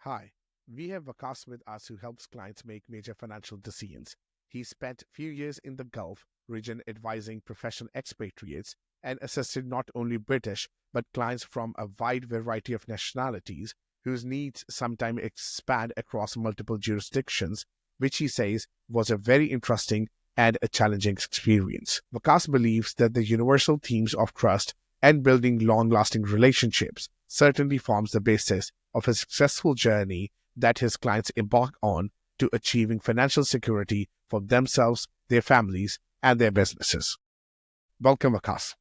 Hi, we have Waqas with us who helps clients make major financial decisions. He spent a few years in the Gulf region advising professional expatriates and assisted not only British but clients from a wide variety of nationalities whose needs sometimes expand across multiple jurisdictions, which he says was a very interesting and a challenging experience. Waqas believes that the universal themes of trust and building long lasting relationships certainly forms the basis of a successful journey that his clients embark on to achieving financial security for themselves, their families, and their businesses. Welcome, Waqas.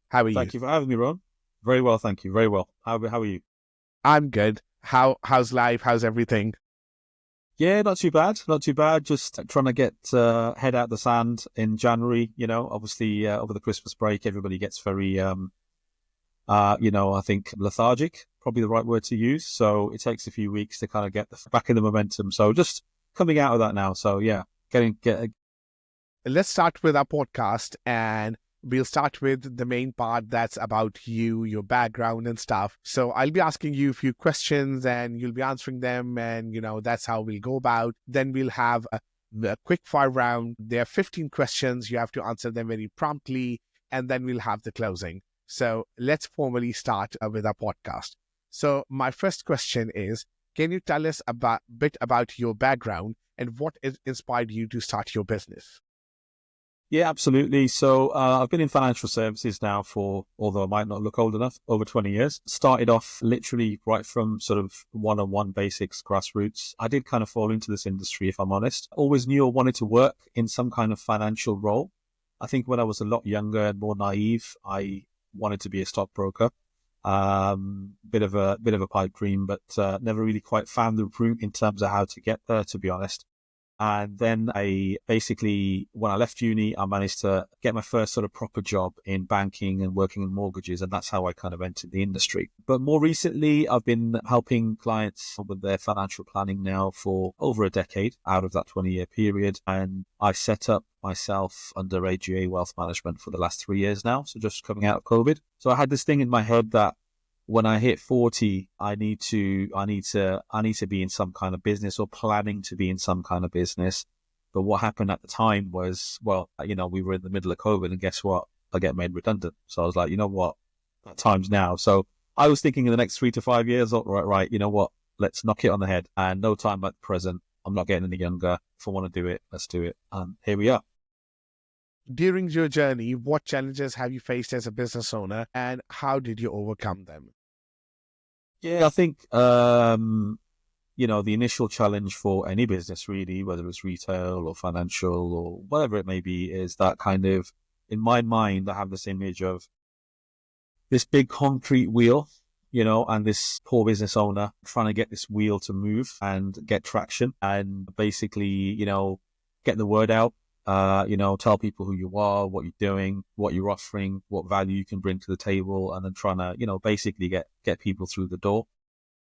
How are you? Thank you for having me, Ron. Very well, thank you. Very well. How are you? I'm good. How's life? How's everything? Yeah, not too bad. Not too bad. Just trying to get head out the sand in January. Obviously over the Christmas break, everybody gets very, I think lethargic, probably the right word to use. So it takes a few weeks to kind of get back in the momentum. So just coming out of that now. So yeah, get. Let's start with our podcast, and we'll start with the main part that's about you, your background and stuff. So I'll be asking you a few questions and you'll be answering them, and that's how we'll go about. Then we'll have a quick fire round. There are 15 questions. You have to answer them very promptly, and then we'll have the closing. So let's formally start with our podcast. So my first question is, can you tell us a bit about your background and what inspired you to start your business? Yeah, absolutely. So I've been in financial services now for, although I might not look old enough, over 20 years. Started off literally right from sort of one-on-one basics, grassroots. I did kind of fall into this industry, if I'm honest. Always knew I wanted to work in some kind of financial role. I think when I was a lot younger and more naive, I wanted to be a stockbroker. Bit of a pipe dream, but never really quite found the route in terms of how to get there, to be honest. And then when I left uni, I managed to get my first sort of proper job in banking and working in mortgages. And that's how I kind of entered the industry. But more recently, I've been helping clients with their financial planning now for over a decade out of that 20-year period. And I set up myself under AGA Wealth Management for the last 3 years now. So just coming out of COVID. So I had this thing in my head that when I hit 40, I need to be in some kind of business or planning to be in some kind of business. But what happened at the time was, we were in the middle of COVID, and guess what? I get made redundant. So I was like, you know what? That time's now. So I was thinking in the next 3 to 5 years, right, you know what? Let's knock it on the head. And no time at present. I'm not getting any younger. If I want to do it, let's do it. And here we are. During your journey, what challenges have you faced as a business owner and how did you overcome them? Yeah, I think, the initial challenge for any business really, whether it's retail or financial or whatever it may be, is that kind of, in my mind, I have this image of this big concrete wheel, and this poor business owner trying to get this wheel to move and get traction and basically, get the word out. Tell people who you are, what you're doing, what you're offering, what value you can bring to the table, and then trying to, basically get people through the door.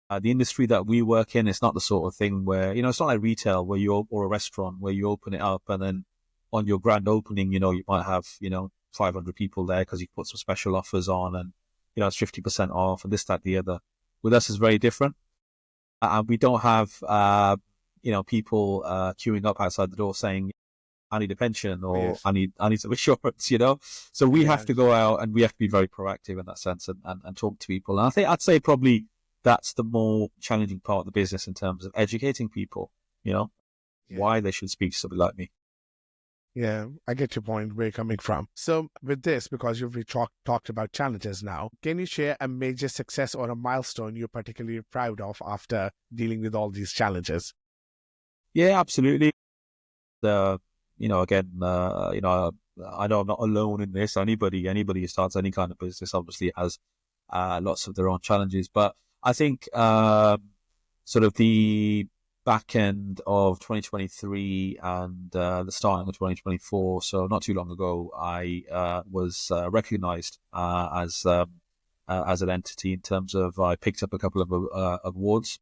The industry that we work in, it's not the sort of thing where, it's not like retail or a restaurant where you open it up and then on your grand opening, you might have, 500 people there because you put some special offers on and, it's 50% off and this, that, the other. With us, is very different. And we don't have, people queuing up outside the door saying, I need a pension or Yes. I need some insurance, So we have to go out and we have to be very proactive in that sense and talk to people. And I'd say probably that's the more challenging part of the business in terms of educating people, why they should speak to somebody like me. Yeah, I get your point where you're coming from. So with this, because you've talked about challenges now, can you share a major success or a milestone you're particularly proud of after dealing with all these challenges? Yeah, absolutely. Again, I know I'm not alone in this. Anybody who starts any kind of business obviously has lots of their own challenges. But I think sort of the back end of 2023 and the starting of 2024, so not too long ago, I was recognized as an entity in terms of I picked up a couple of awards,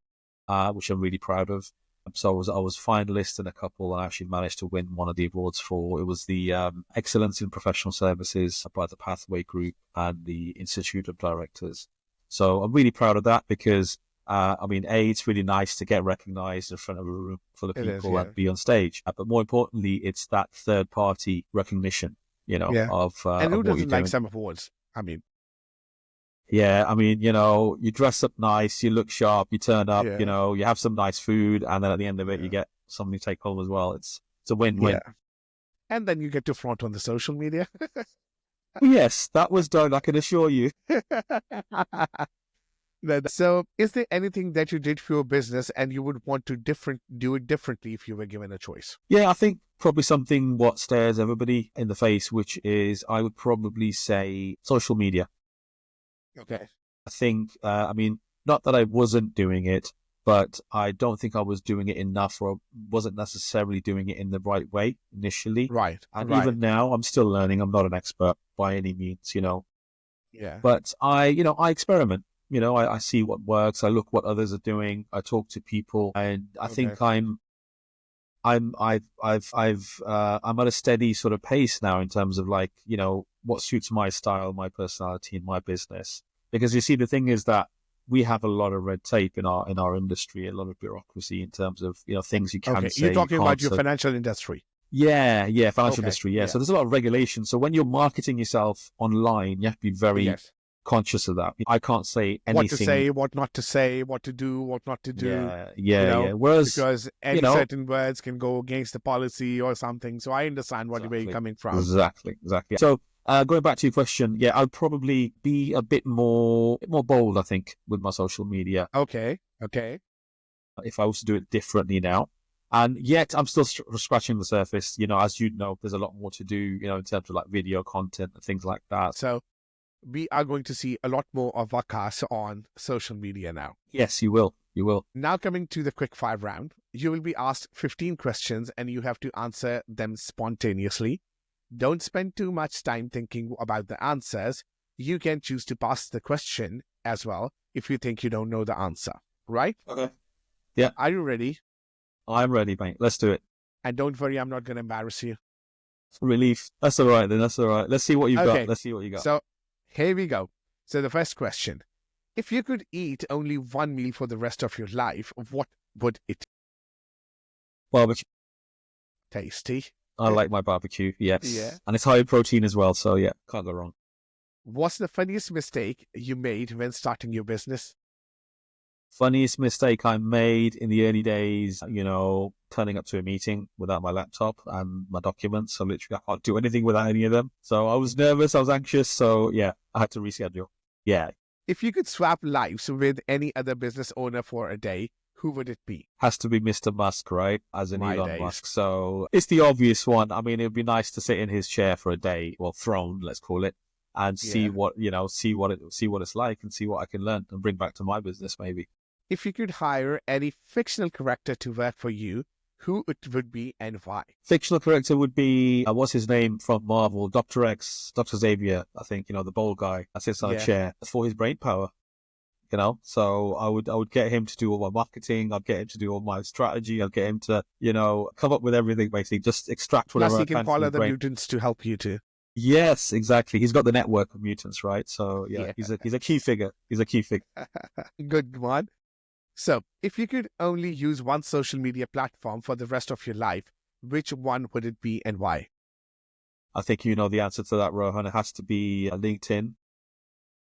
which I'm really proud of. So I was finalist in a couple and actually managed to win one of the awards for, it was the Excellence in Professional Services by the Pathway Group and the Institute of Directors. So I'm really proud of that because It's really nice to get recognized in front of a room full of It is, people yeah. and be on stage. But more importantly, it's that third party recognition, Yeah. of And who what you're doesn't like doing. some awards? I mean, Yeah, you dress up nice, you look sharp, you turn up, yeah, you have some nice food, and then at the end of it, you yeah, get something to take home as well. It's a yeah. win-win. And then you get to flaunt on the social media. Yes, that was done, I can assure you. So, is there anything that you did for your business and you would want to do it differently if you were given a choice? Yeah, I think probably something what stares everybody in the face, which is, I would probably say, social media. Okay. I think, not that I wasn't doing it, but I don't think I was doing it enough, or wasn't necessarily doing it in the right way initially. Right. And Right. even now, I'm still learning. I'm not an expert by any means. Yeah. But I experiment. I see what works. I look what others are doing. I talk to people, and I Okay. think I'm at a steady sort of pace now in terms of what suits my style, my personality, and my business. Because you see, the thing is that we have a lot of red tape in our industry, a lot of bureaucracy in terms of things you can Okay. You're say, you talking can't about your say. financial industry. Yeah, financial Okay. industry. Yeah, Yeah. so there's a lot of regulation. So when you're marketing yourself online, you have to be very Yes. conscious of that. I can't say What to anything. say, what not to say, what to do, what not to do, Yeah. Whereas, because you any know, certain words can go against the policy or something. So I understand where you're exactly, coming from. exactly. So, going back to your question, yeah, I'd probably be a bit more bold, I think, with my social media Okay. Okay. if I was to do it differently now. And yet, I'm still scratching the surface. As you know, there's a lot more to do, in terms of like video content and things like that. So we are going to see a lot more of Waqas on social media now. Yes, you will. You will. Now coming to the quick fire round, you will be asked 15 questions and you have to answer them spontaneously. Don't spend too much time thinking about the answers. You can choose to pass the question as well if you think you don't know the answer, right? Okay. Yeah, Are you ready? I'm ready, mate. Let's do it. And don't worry, I'm not going to embarrass you. Relief. That's all right then. That's all right. Let's see what you've got. Okay, Let's see what you got. so here we go. So the first question. If you could eat only one meal for the rest of your life, what would it Barbecue. tasty? I like my barbecue. Yes. Yeah. And it's high protein as well. So yeah, can't go wrong. What's the funniest mistake you made when starting your business? Funniest mistake I made in the early days, turning up to a meeting without my laptop and my documents. So literally I can't do anything without any of them. So I was nervous. I was anxious. So yeah, I had to reschedule. Yeah. If you could swap lives with any other business owner for a day, who would it be? Has to be Mr. Musk, right? As in My Elon days. Musk. So it's the obvious one. I mean, it would be nice to sit in his chair for a day, well, throne, let's call it, and see Yeah. see what it's like, and see what I can learn and bring back to my business, maybe. If you could hire any fictional character to work for you, who it would be and why? Fictional character would be, what's his name from Marvel? Dr. X, Dr. Xavier, I think, the bald guy that sits on a Yeah. chair for his brain power. So I would get him to do all my marketing. I'd get him to do all my strategy. I'd get him to, come up with everything, basically, just extract whatever Plus, he I can can call from his other brain. mutants to help you too. Yes, exactly. He's got the network of mutants, right? So yeah. He's a key figure. He's a key figure. Good one. So, if you could only use one social media platform for the rest of your life, which one would it be and why? I think you know the answer to that, Rohan. It has to be LinkedIn.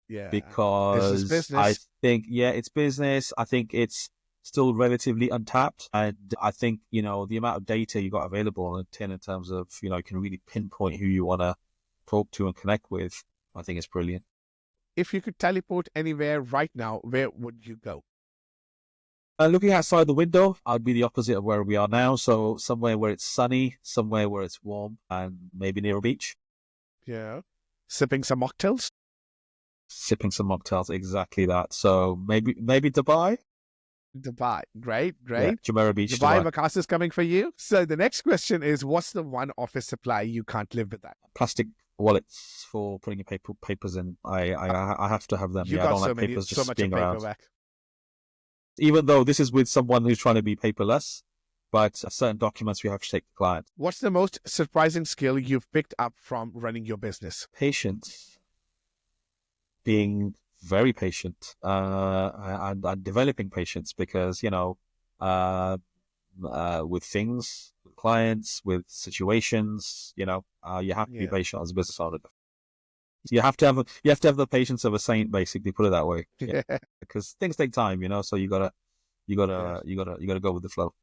Yeah. Because This is I business. think, yeah, it's business. I think it's still relatively untapped. And I think, the amount of data you got available on LinkedIn in terms of, you can really pinpoint who you want to talk to and connect with. I think it's brilliant. If you could teleport anywhere right now, where would you go? Looking outside the window, I'd be the opposite of where we are now. So somewhere where it's sunny, somewhere where it's warm, and maybe near a beach. Yeah. Sipping some mocktails? Sipping some mocktails, exactly that. So maybe Dubai? Dubai. Great, Yeah, great. Jumeirah Beach, Dubai, Dubai. Waqas is coming for you. So the next question is, what's the one office supply you can't live without? Plastic wallets for putting your papers in. I have to have them. You Yeah, I got don't like papers so just much of being around. paperwork. Even though this is with someone who's trying to be paperless, but certain documents we have to take to client. What's the most surprising skill you've picked up from running your business? Patience. Being very patient and developing patience because, with things, with clients, with situations, you have to be Yeah. patient as a business owner. You have to have the patience of a saint, basically, put it that way. Yeah. Because things take time, so you Yeah. gotta go with the flow.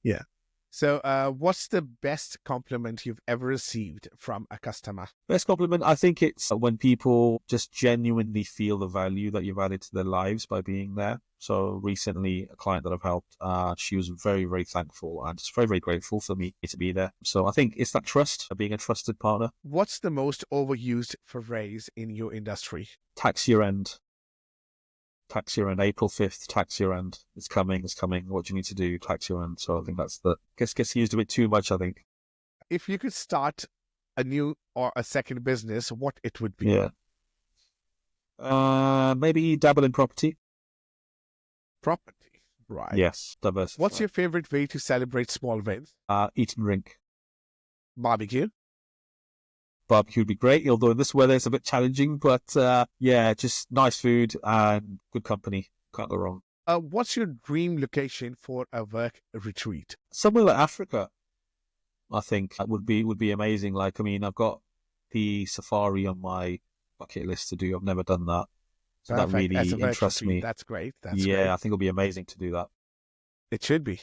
Yeah. So, what's the best compliment you've ever received from a customer? Best compliment, I think it's when people just genuinely feel the value that you've added to their lives by being there. So recently, a client that I've helped, she was very, very thankful and just very, very grateful for me to be there. So I think it's that trust, being a trusted partner. What's the most overused phrase in your industry? Tax year end. Tax year end, April 5th, tax year end. It's coming. What do you need to do? Tax year end. So I think that's gets used a bit too much, I think. If you could start a new or a second business, what it would be? Yeah. Maybe dabble in property. Property. Right. Yes, What's diversify. your favorite way to celebrate small wins? Eat and drink. Barbecue. Barbecue would be great, although in this weather it's a bit challenging. But yeah, just nice food and good company. Can't go wrong. What's your dream location for a work retreat? Somewhere like Africa, I think that would be amazing. Like, I mean, I've got the safari on my bucket list to do. I've never done that, so that Perfect. As really a work interests retreat. me. That's great. That's great. Yeah, I think it'll be amazing to do that. It should be.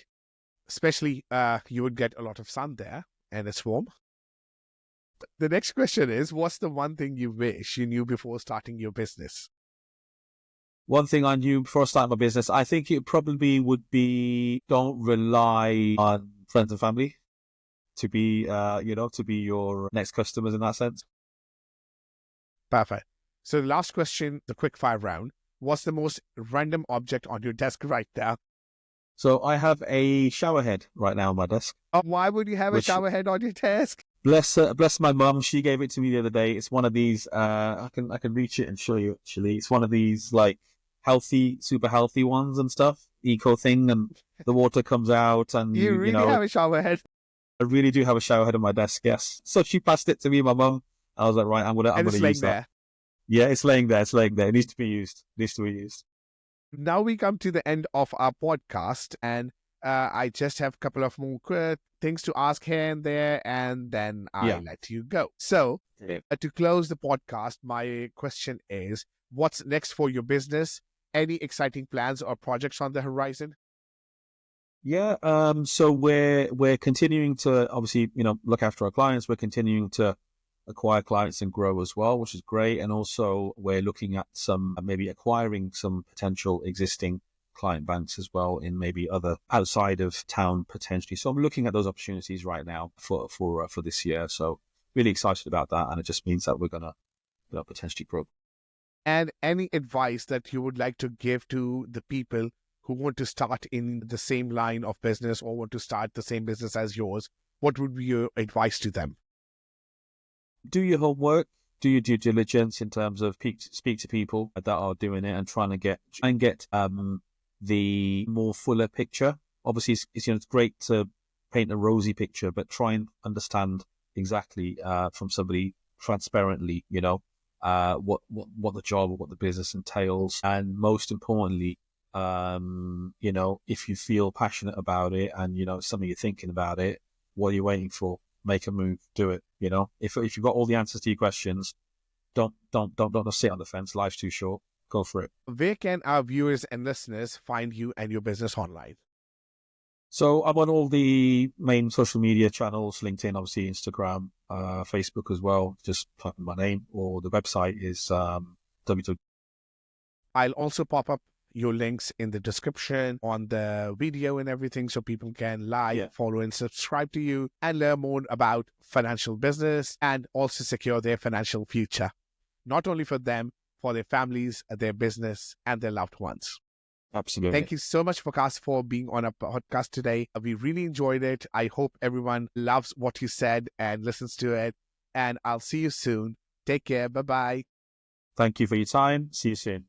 Especially, you would get a lot of sun there and it's warm. The next question is, what's the one thing you wish you knew before starting your business? One thing I knew before I started my business, I think it probably would be don't rely on friends and family to be your next customers in that sense. Perfect. So the last question, the quick fire round. What's the most random object on your desk right now? So I have a shower head right now on my desk, Why would you have a which shower head on your desk? bless my mum. She gave it to me the other day. It's one of these. I can reach it and show you. Actually, it's one of these like super healthy ones and stuff, eco thing, and the water comes out, and You really have a shower head I really do have a shower head on my desk. Yes. So she passed it to me, my mum. I was like, right, I'm and gonna it's use laying that. there. Yeah, it's laying there. It's laying there. It needs to be used. It needs to be used. Now we come to the end of our podcast, and I just have a couple of more things to ask here and there, and then I Yeah. let you go. So, Yeah. to close the podcast, my question is, what's next for your business? Any exciting plans or projects on the horizon? Yeah. So we're continuing to obviously, look after our clients. We're continuing to acquire clients and grow as well, which is great. And also we're looking at some maybe acquiring some potential existing client banks as well in maybe other outside of town potentially. So I'm looking at those opportunities right now for this year. So really excited about that, and it just means that we're gonna potentially grow. And any advice that you would like to give to the people who want to start in the same line of business or want to start the same business as yours, what would be your advice to them? Do your homework, do your due diligence in terms of speak to people that are doing it and try and get the more fuller picture. Obviously, it's great to paint a rosy picture, but try and understand exactly from somebody transparently, what the job or what the business entails, and most importantly, if you feel passionate about it and something you're thinking about it, what are you waiting for? Make a move, do it. If you've got all the answers to your questions, don't just sit on the fence. Life's too short. Go for it. Where can our viewers and listeners find you and your business online? So I'm on all the main social media channels: LinkedIn, obviously, Instagram, Facebook as well. Just type in my name, or the website is www. I'll also pop up your links in the description on the video and everything so people can like, Yeah. follow, and subscribe to you and learn more about financial business and also secure their financial future, not only for them, for their families, their business, and their loved ones. Absolutely. Thank you so much, Waqas, for being on our podcast today. We really enjoyed it. I hope everyone loves what you said and listens to it. And I'll see you soon. Take care. Bye-bye. Thank you for your time. See you soon.